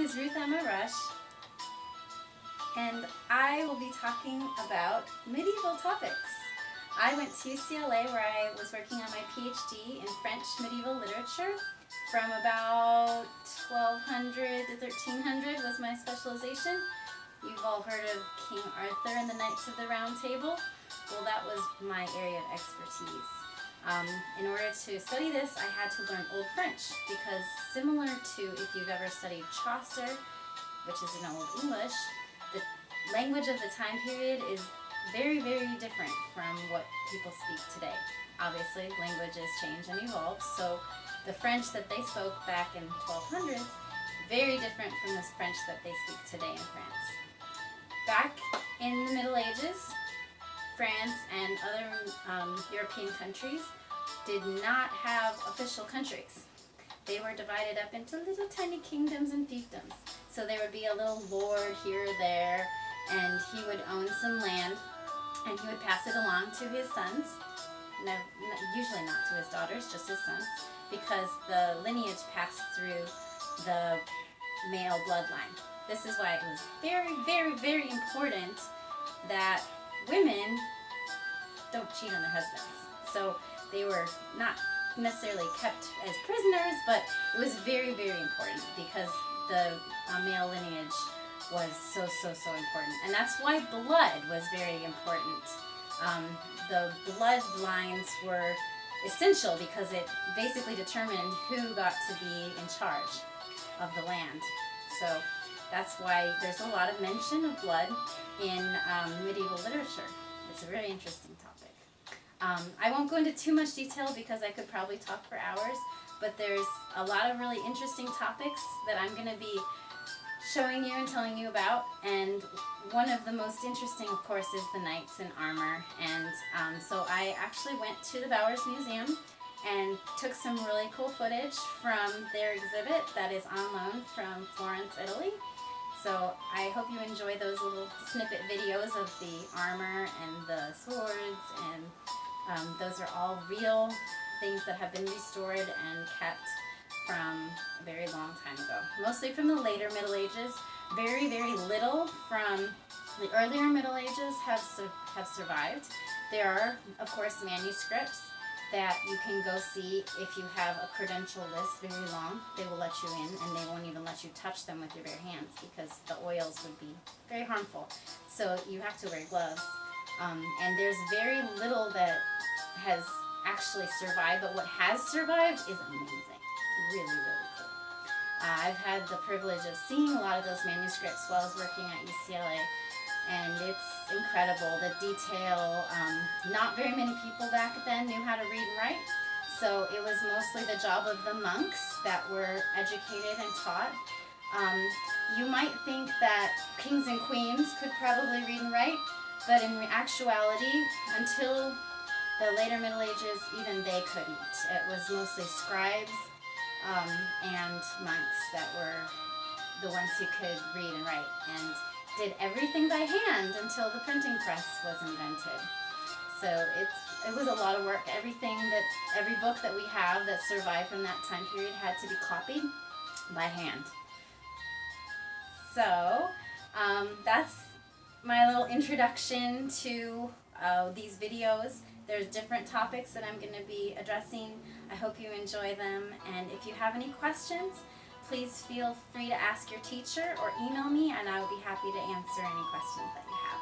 is Ruth Emma Rush, and I will be talking about medieval topics. I went to UCLA where I was working on my PhD in French medieval literature from about 1200 to 1300 was my specialization. You've all heard of King Arthur and the Knights of the Round Table. Well, that was my area of expertise. In order to study this, I had to learn Old French because similar to if you've ever studied Chaucer, which is in Old English, the language of the time period is very, very different from what people speak today. Obviously, languages change and evolve, so the French that they spoke back in 1200s, very different from the French that they speak today in France. Back in the Middle Ages, France and other European countries did not have official countries. They were divided up into little tiny kingdoms and fiefdoms. So there would be a little lord here or there, and he would own some land, and he would pass it along to his sons. No, usually not to his daughters, just his sons, because the lineage passed through the male bloodline. This is why it was very, very, very important that women don't cheat on their husbands. So they were not necessarily kept as prisoners, but it was very, very important because the male lineage was so important. And that's why blood was very important. The bloodlines were essential because it basically determined who got to be in charge of the land. So that's why there's a lot of mention of blood in medieval literature. It's a very interesting topic. I won't go into too much detail because I could probably talk for hours, but there's a lot of really interesting topics that I'm going to be showing you and telling you about, and one of the most interesting, of course, is the knights in armor. And so I actually went to the Bowers Museum and took some really cool footage from their exhibit that is on loan from Florence, Italy. So I hope you enjoy those little snippet videos of the armor and the swords, and those are all real things that have been restored and kept from a very long time ago. Mostly from the later Middle Ages. Very, very little from the earlier Middle Ages have survived. There are, of course, manuscripts that you can go see if you have a credential list very long. They will let you in, and they won't even let you touch them with your bare hands because the oils would be very harmful. So you have to wear gloves. And there's very little that has actually survived, but what has survived is amazing. Really, really cool. I've had the privilege of seeing a lot of those manuscripts while I was working at UCLA, and it's incredible, the detail. Not very many people back then knew how to read and write, so it was mostly the job of the monks that were educated and taught. You might think that kings and queens could probably read and write, but in actuality, until the later Middle Ages, even they couldn't. It was mostly scribes and monks that were the ones who could read and write, and did everything by hand until the printing press was invented. So it was a lot of work. Every book that we have that survived from that time period had to be copied by hand. So that's my little introduction to these videos. There's different topics that I'm going to be addressing. I hope you enjoy them, and if you have any questions, please feel free to ask your teacher or email me, and I will be happy to answer any questions that you have.